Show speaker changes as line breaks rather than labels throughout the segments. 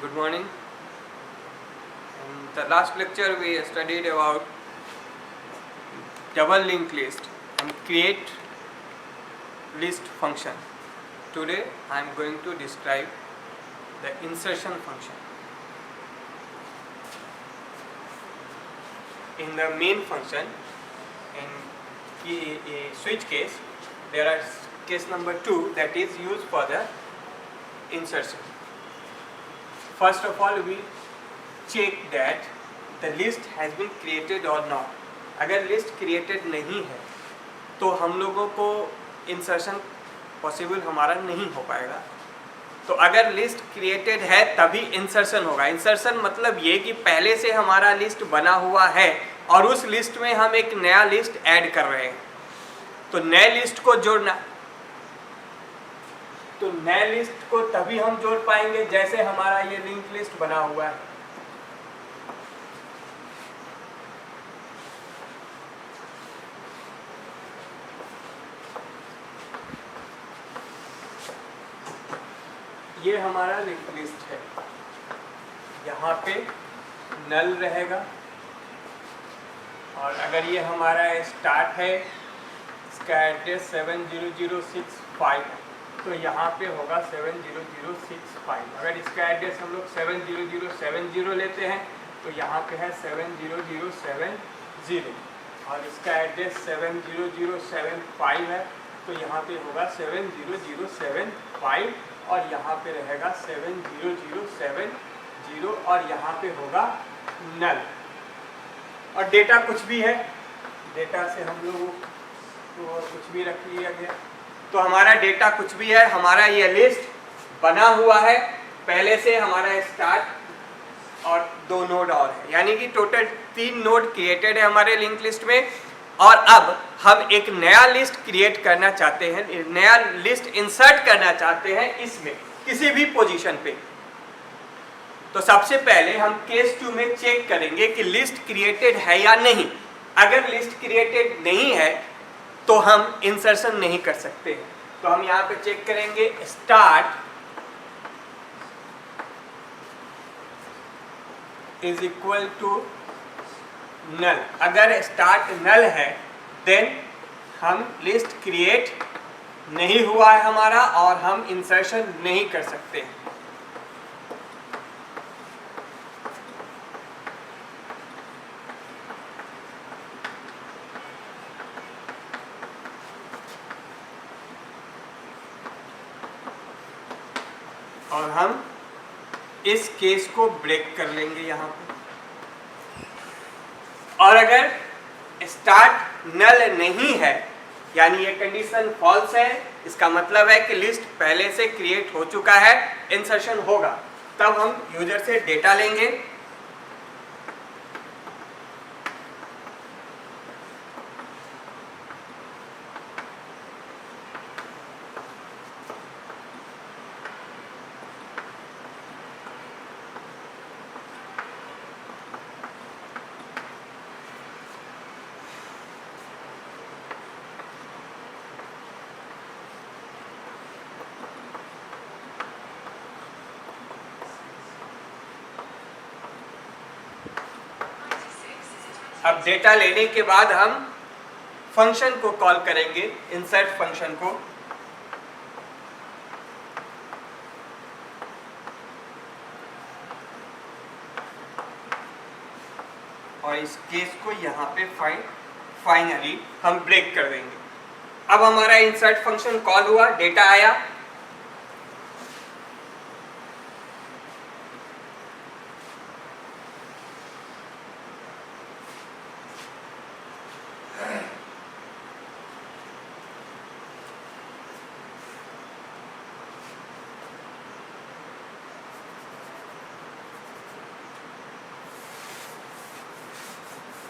Good morning. In the last lecture we studied about double linked list and create list function. Today I am going to describe the insertion function. In the main function, in a switch case, there are case number 2 that is used for the insertion. First of all, we check that the list has been created or not. अगर list created नहीं है तो हम लोगों को insertion possible हमारा नहीं हो पाएगा. तो अगर लिस्ट क्रिएटेड है तभी इंसर्शन होगा. इंसर्शन मतलब ये कि पहले से हमारा लिस्ट बना हुआ है और उस लिस्ट में हम एक नया लिस्ट ऐड कर रहे हैं. तो नए लिस्ट को जोड़ना, तो नए लिस्ट को तभी हम जोड़ पाएंगे जैसे हमारा ये लिंक लिस्ट बना हुआ है. ये हमारा लिंक लिस्ट है. यहाँ पे नल रहेगा और अगर ये हमारा स्टार्ट है, इसका एड्रेस 70065 है तो यहाँ पे होगा 70065. अगर इसका एड्रेस हम लोग 70070 लेते हैं तो यहाँ पे है 70070 और इसका एड्रेस 70075 है तो यहाँ पे होगा 70075 और यहाँ पे रहेगा 70070 और यहाँ पे होगा नल. और डेटा कुछ भी है, डेटा से हम लोग तो कुछ भी रख लिया गया. तो हमारा डेटा कुछ भी है, हमारा ये लिस्ट बना हुआ है, पहले से हमारा स्टार्ट और 2 नोड और है, यानी कि टोटल 3 नोड क्रिएटेड है हमारे लिंक लिस्ट में. और अब हम एक नया लिस्ट क्रिएट करना चाहते हैं, नया लिस्ट इंसर्ट करना चाहते हैं इसमें किसी भी पोजीशन पे. तो सबसे पहले हम केस 2 में चेक करेंगे कि लिस्ट क्रिएटेड है या नहीं. अगर लिस्ट क्रिएटेड नहीं है तो हम इंसर्शन नहीं कर सकते हैं. तो हम यहाँ पे चेक करेंगे start is equal to null. अगर स्टार्ट नल है देन हम लिस्ट क्रिएट नहीं हुआ है हमारा और हम इंसर्शन नहीं कर सकते हैं. और हम इस केस को ब्रेक कर लेंगे यहाँ पे. और अगर स्टार्ट नल नहीं है यानी ये कंडीशन फॉल्स है, इसका मतलब है कि लिस्ट पहले से क्रिएट हो चुका है, इंसर्शन होगा. तब हम यूजर से डेटा लेंगे अब डेटा लेने के बाद हम फंक्शन को कॉल करेंगे, इंसर्ट फंक्शन को. और इस केस को यहाँ पे फाइनली हम ब्रेक कर देंगे. अब हमारा इंसर्ट फंक्शन कॉल हुआ, डेटा आया.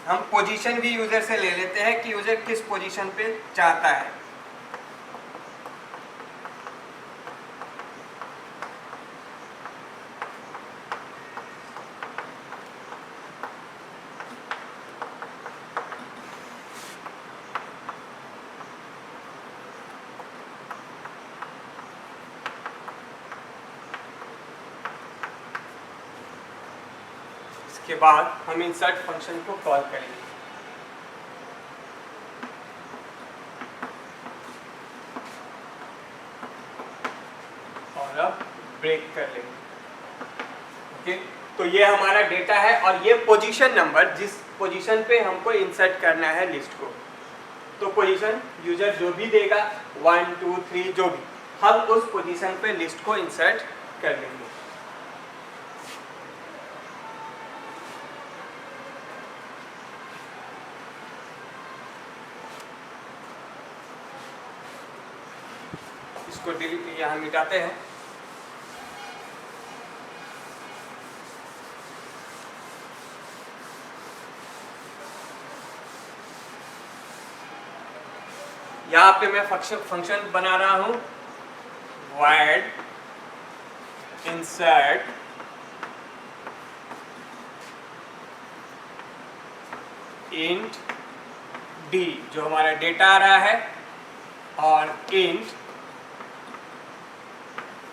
हम पोजीशन भी यूजर से ले लेते हैं कि यूजर किस पोजीशन पे चाहता है. उसके बाद हम इंसर्ट फंक्शन को कॉल करेंगे और अब ब्रेक कर लेंगे। ओके, तो ये हमारा डेटा है और ये पोजीशन नंबर जिस पोजीशन पे हमको इंसर्ट करना है लिस्ट को। तो पोजीशन यूजर जो भी देगा 1 2 3 जो भी, हम उस पोजीशन पे लिस्ट को इंसर्ट कर लेंगे। इसको डिलीट यहाँ मिटाते हैं। यहाँ पे मैं फंक्शन बना रहा हूँ void insert int d जो हमारा डेटा आ रहा है और int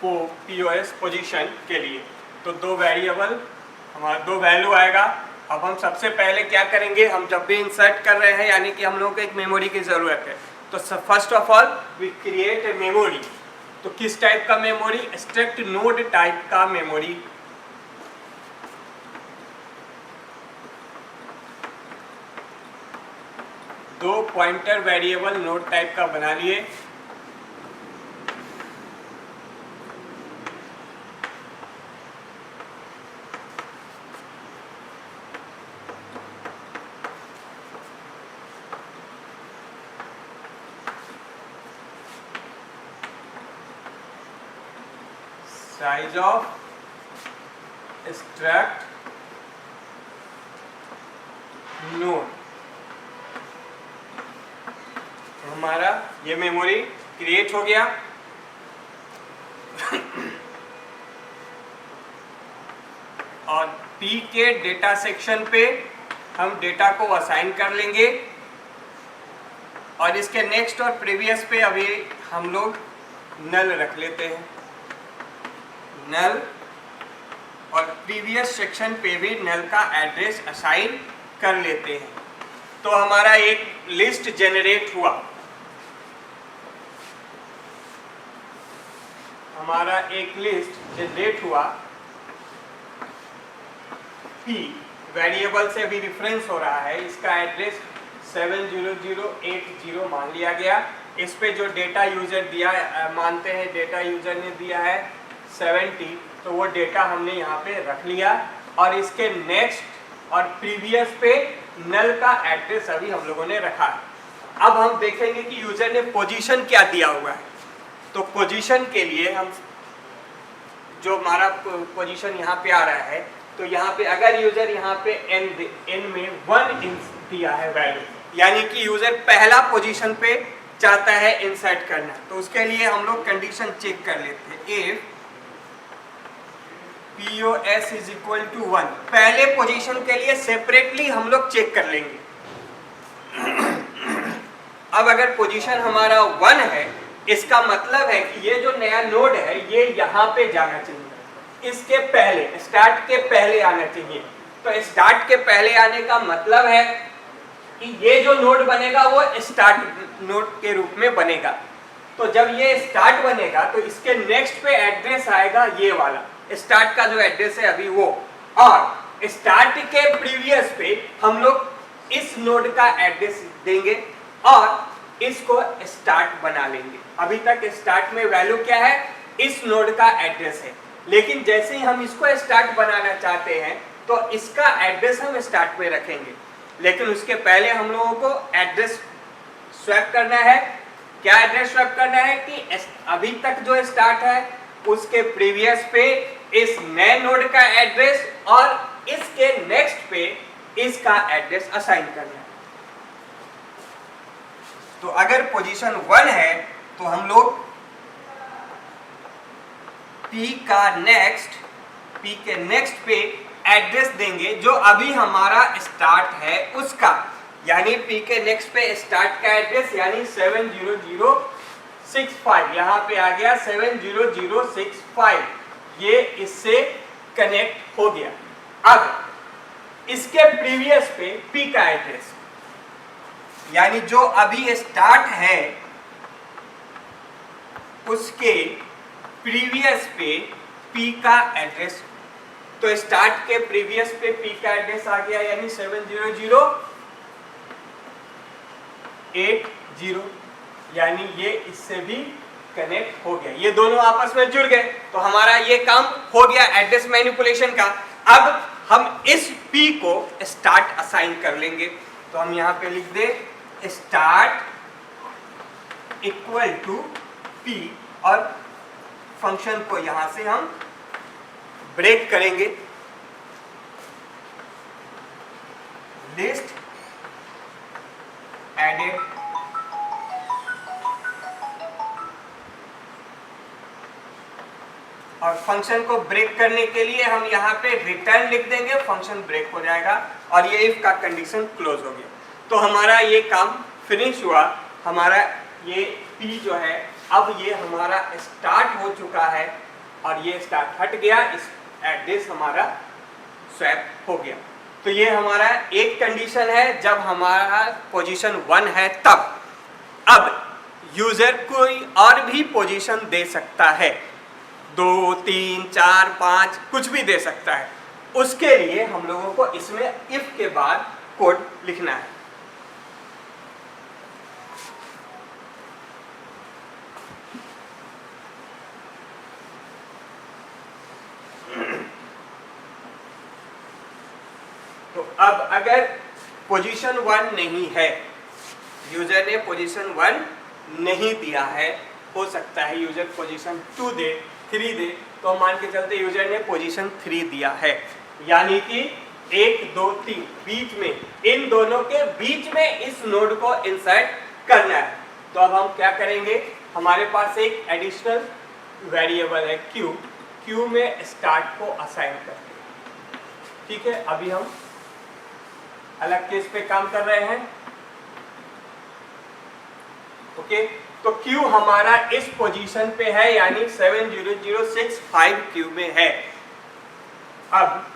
POS पोजीशन के लिए। तो दो वेरिएबल हमारा दो वैल्यू आएगा। अब हम सबसे पहले क्या करेंगे, हम जब भी इंसर्ट कर रहे हैं यानी कि हम लोगों को एक मेमोरी की ज़रूरत है, तो first of all we create a memory. तो किस टाइप का मेमोरी, स्ट्रक्ट नोड टाइप का मेमोरी। दो पॉइंटर वेरिएबल नोड टाइप का बना लिए। Size of struct node. हमारा ये मेमोरी क्रिएट हो गया। और P के डेटा सेक्शन पे हम डेटा को असाइन कर लेंगे और इसके नेक्स्ट और प्रीवियस पे अभी हम लोग नल रख लेते हैं। नल और प्रीवियस सेक्शन पे भी नल का एड्रेस असाइन कर लेते हैं। तो हमारा एक लिस्ट जनरेट हुआ। हमारा एक लिस्ट जनरेट हुआ। P वेरिएबल से भी रेफरेंस हो रहा है, इसका एड्रेस 70080 मान लिया गया। इस पे जो डेटा यूजर दिया मानते हैं डेटा यूजर ने दिया है 70, तो वो डेटा हमने यहाँ पे रख लिया। और इसके नेक्स्ट और प्रीवियस पे नल का एड्रेस अभी हम लोगों ने रखा है। अब हम देखेंगे कि यूजर ने पोजीशन क्या दिया हुआ है। तो पोजीशन के लिए हम जो हमारा पोजीशन यहाँ पे आ रहा है, तो यहाँ पे अगर यूजर यहाँ पे n में 1 दिया है वैल्यू, यानी कि यूजर पहला पोजीशन पे चाहता है इंसर्ट करना, तो उसके लिए हम लोग कंडीशन चेक कर लेते हैं। If POS is equal to 1, पहले पोजीशन के लिए सेपरेटली हम लोग चेक कर लेंगे। अब अगर पोजीशन हमारा 1 है, इसका मतलब है कि ये जो नया नोड है ये यहाँ पे जाना चाहिए, इसके पहले स्टार्ट के पहले आना चाहिए। तो स्टार्ट के पहले आने का मतलब है कि ये जो नोड बनेगा वो स्टार्ट नोड के रूप में बनेगा। तो जब ये स्टार्ट बनेगा तो इसके नेक्स्ट पे एड्रेस आएगा ये वाला, स्टार्ट का जो एड्रेस है अभी वो। और स्टार्ट के प्रीवियस पे हम लोग इस नोड का एड्रेस देंगे और इसको स्टार्ट बना लेंगे। अभी तक स्टार्ट में वैल्यू क्या है, इस नोड का एड्रेस है, लेकिन जैसे ही हम इसको स्टार्ट बनाना चाहते हैं तो इसका एड्रेस हम स्टार्ट में रखेंगे। लेकिन उसके पहले हम लोगों को एड्रेस स्वैप करना है। क्या एड्रेस स्वैप करना है कि अभी तक जो स्टार्ट है उसके प्रीवियस पे इस नए नोड का एड्रेस और इसके नेक्स्ट पे इसका एड्रेस असाइन करना है। तो अगर पोजीशन 1 है तो हम लोग P के नेक्स्ट पे एड्रेस देंगे जो अभी हमारा स्टार्ट है उसका, यानी P के नेक्स्ट पे स्टार्ट का एड्रेस यानी 70065, यहाँ पे आ गया 70065, ये इससे कनेक्ट हो गया। अब इसके प्रीवियस पे P का एड्रेस, यानी जो अभी स्टार्ट है उसके प्रीवियस पे P का एड्रेस। तो स्टार्ट के प्रीवियस पे P का एड्रेस आ गया, यानी 70080, यानी ये इससे भी कनेक्ट हो गया, ये दोनों आपस में जुड़ गए। तो हमारा ये काम हो गया एड्रेस मैनिपुलेशन का। अब हम इस P को स्टार्ट असाइन कर लेंगे। तो हम यहाँ पे लिख दे स्टार्ट इक्वल टू P, और फंक्शन को यहां से हम ब्रेक करेंगे। लिस्ट एडेड, और फंक्शन को ब्रेक करने के लिए हम यहाँ पे रिटर्न लिख देंगे, फंक्शन ब्रेक हो जाएगा और ये इफ का कंडीशन क्लोज हो गया। तो हमारा ये काम फिनिश हुआ। हमारा ये P जो है अब ये हमारा स्टार्ट हो चुका है और ये स्टार्ट हट गया, इस एड्रेस हमारा स्वैप हो गया। तो ये हमारा एक कंडीशन है जब हमारा पोजीशन 1 है तब। अब यूजर कोई और भी पोजीशन दे सकता है, 2, 3, 4, 5 कुछ भी दे सकता है। उसके लिए हम लोगों को इसमें इफ के बाद कोड लिखना है। तो अब अगर पोजीशन 1 नहीं है, यूजर ने पोजीशन 1 नहीं दिया है, हो सकता है यूजर पोजीशन 2 दे, 3 दे, तो मान के चलते यूजर ने पोजीशन 3 दिया है, यानी कि 1, 2, 3 बीच में, इन दोनों के बीच में इस नोड को इंसर्ट करना है। तो अब हम क्या करेंगे, हमारे पास एक एडिशनल वेरिएबल है Q में स्टार्ट को असाइन करते हैं। ठीक है, अभी हम अलग केस पे काम कर रहे हैं। ओके, तो Q हमारा इस पोजीशन पे है, यानी 70065 Q में है। अब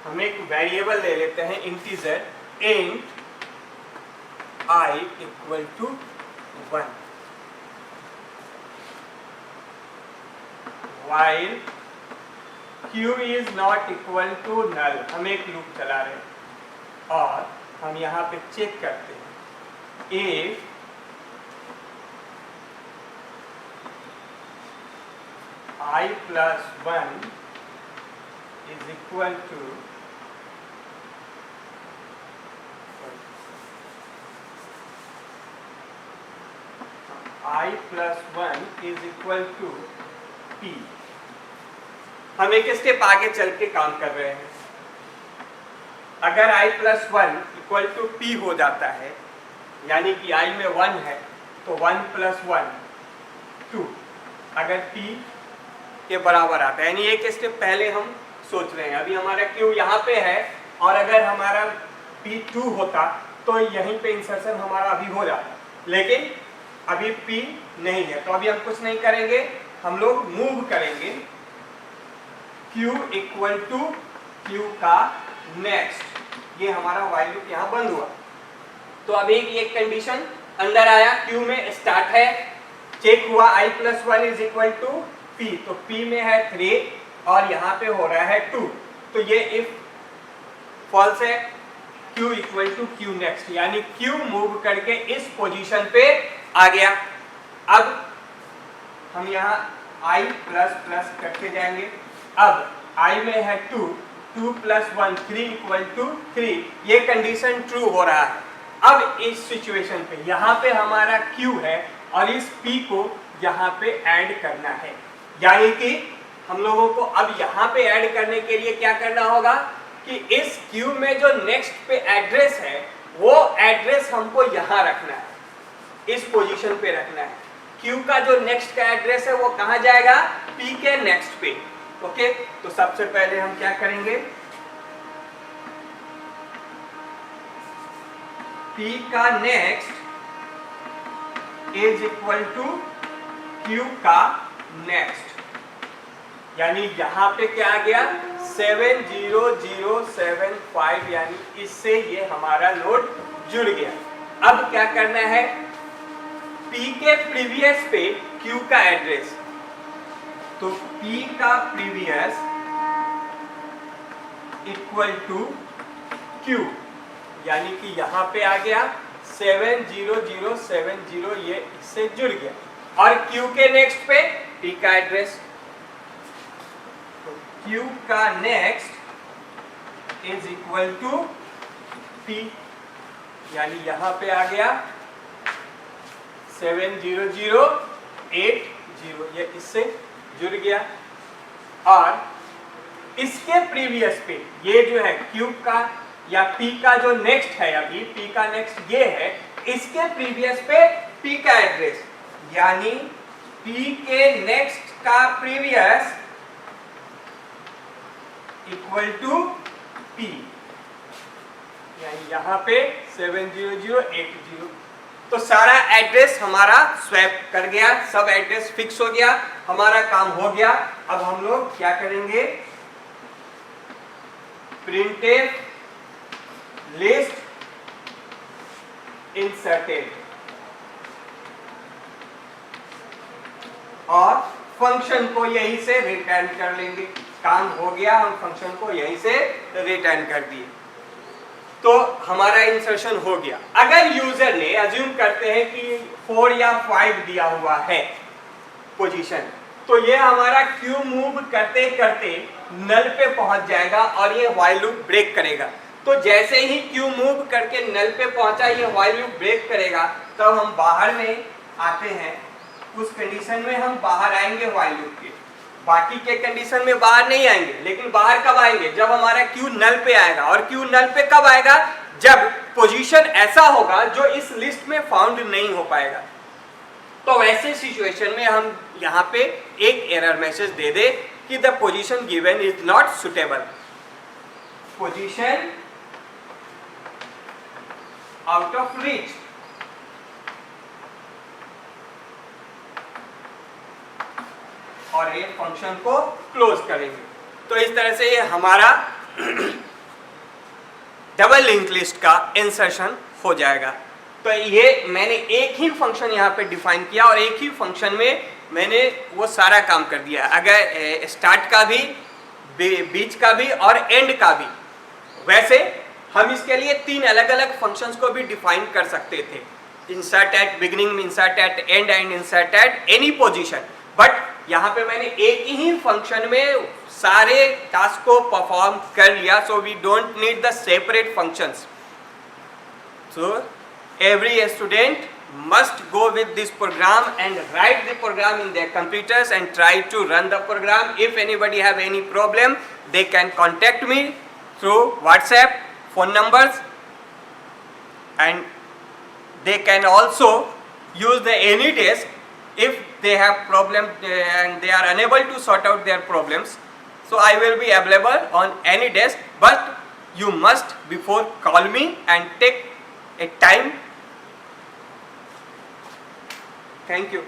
हम एक वेरिएबल ले लेते हैं इंटीजर, int I इक्वल टू 1, while Q इज नॉट इक्वल टू नल। हम एक लूप चला रहे हैं और हम यहाँ पे चेक करते हैं if I plus 1 is equal to I plus 1 is equal to P। हम एक स्टेप आगे चल के काम कर रहे हैं। अगर I plus 1 equal to P हो जाता है, यानी कि I में 1 है, तो 1 plus 1 2, अगर P के बराबर आता है, यानी एक स्टेप पहले हम सोच रहे हैं। अभी हमारा Q यहाँ पे है और अगर हमारा P 2 होता तो यहीं पे इंसर्शन हमारा अभी हो जाता, लेकिन अभी P नहीं है। तो अभी हम कुछ नहीं करेंगे, हम लोग मूव करेंगे Q इक्वल टू Q का नेक्स्ट। ये हमारा व्हाइल लूप यहाँ बंद हुआ। तो अभी ये कंडीशन अंदर आया, Q में स्टार्ट है, चेक हुआ I plus 1 is equal to P, तो P में है 3 और यहाँ पे हो रहा है 2। तो ये इफ फॉल्स है, Q equal to Q next, यानी Q मूव करके इस पोजीशन पे आ गया। अब हम यहाँ I प्लस प्लस करते जाएंगे। अब I में है 2, 2 plus 1 3 इक्वल टू 3, ये कंडीशन ट्रू हो रहा है। अब इस सिचुएशन पे यहाँ पे हमारा Q है और इस P को यहाँ पे ऐड करना है, यानी कि हम लोगों को अब यहाँ पे ऐड करने के लिए क्या करना होगा कि इस Q में जो नेक्स्ट पे एड्रेस है वो एड्रेस हमको यहाँ रखना है, इस पोजीशन पे रखना है। Q का जो नेक्स्ट का एड्रेस है वो कहाँ जाएगा, P के नेक्स्ट पे। ओके, तो सबसे पहले हम क्या करेंगे, P का next is equal to Q का नेक्स्ट, यानी यहां पे क्या आ गया 70075 यानी इससे ये हमारा नोड जुड़ गया। अब क्या करना है, P के प्रीवियस पे Q का एड्रेस, तो P का प्रीवियस इक्वल टू Q, यानी कि यहां पे आ गया 70070, ये इससे जुड़ गया। और Q के नेक्स्ट पे P का एड्रेस, तो Q का next is equal to P, यानी यहां पे आ गया 70080, ये इससे जुड़ गया। और इसके प्रीवियस पे ये जो है Q का या P का जो नेक्स्ट है, अभी P का नेक्स्ट ये है, इसके प्रीवियस पे P का एड्रेस, यानी P के नेक्स्ट का प्रीवियस इक्वल टू P, यानी यहां पे 70080। तो सारा एड्रेस हमारा स्वैप कर गया, सब एड्रेस फिक्स हो गया, हमारा काम हो गया। अब हम लोग क्या करेंगे, प्रिंटफ लिस्ट इंसर्टेड और फंक्शन को यहीं से रिटर्न कर लेंगे। काम हो गया, हम फंक्शन को यहीं से रिटर्न कर दिए, तो हमारा इंसर्शन हो गया। अगर यूजर ने अज्यूम करते हैं कि 4 या 5 दिया हुआ है पोजीशन, तो ये हमारा क्यू मूव करते करते नल पे पहुंच जाएगा और ये व्हाइल लूप ब्रेक करेगा। तो जैसे ही क्यू मूव करके नल पे पहुंचा, ये व्हाइल लूप ब्रेक करेगा, तब हम बाहर में आते हैं। उस कंडीशन में हम बाहर आएंगे व्हाइल लूप के, बाकी के कंडीशन में बाहर नहीं आएंगे। लेकिन बाहर कब आएंगे, जब हमारा क्यू नल पे आएगा। और क्यू नल पे कब आएगा, जब पोजीशन ऐसा होगा जो इस लिस्ट में फाउंड नहीं हो पाएगा। तो वैसे सिचुएशन में हम यहाँ पे एक एरर मैसेज दे दे कि the position given is not suitable, position out of reach. और ये फंक्शन को क्लोज करेंगे। तो इस तरह से ये हमारा डबल लिंक लिस्ट का इंसर्शन हो जाएगा। तो ये मैंने एक ही फंक्शन यहाँ पे डिफाइन किया और एक ही फंक्शन में मैंने वो सारा काम कर दिया। अगर स्टार्ट का भी, बीच का भी और एंड का भी, वैसे हम इसके लिए 3 अलग अलग फंक्शंस को भी डिफाइन कर सकते थे। Insert at beginning, insert at end and insert at any position. But यहाँ पे मैंने एक ही फंक्शन में सारे टास्क को परफॉर्म कर लिया। So we don't need the separate functions. So every student must go with this program and write the program in their computers and try to run the program. If anybody have any problem, they can contact me through WhatsApp, phone numbers, and they can also use the AnyDesk if they have problem and they are unable to sort out their problems. So I will be available on AnyDesk, but you must before call me and take a time. Thank you.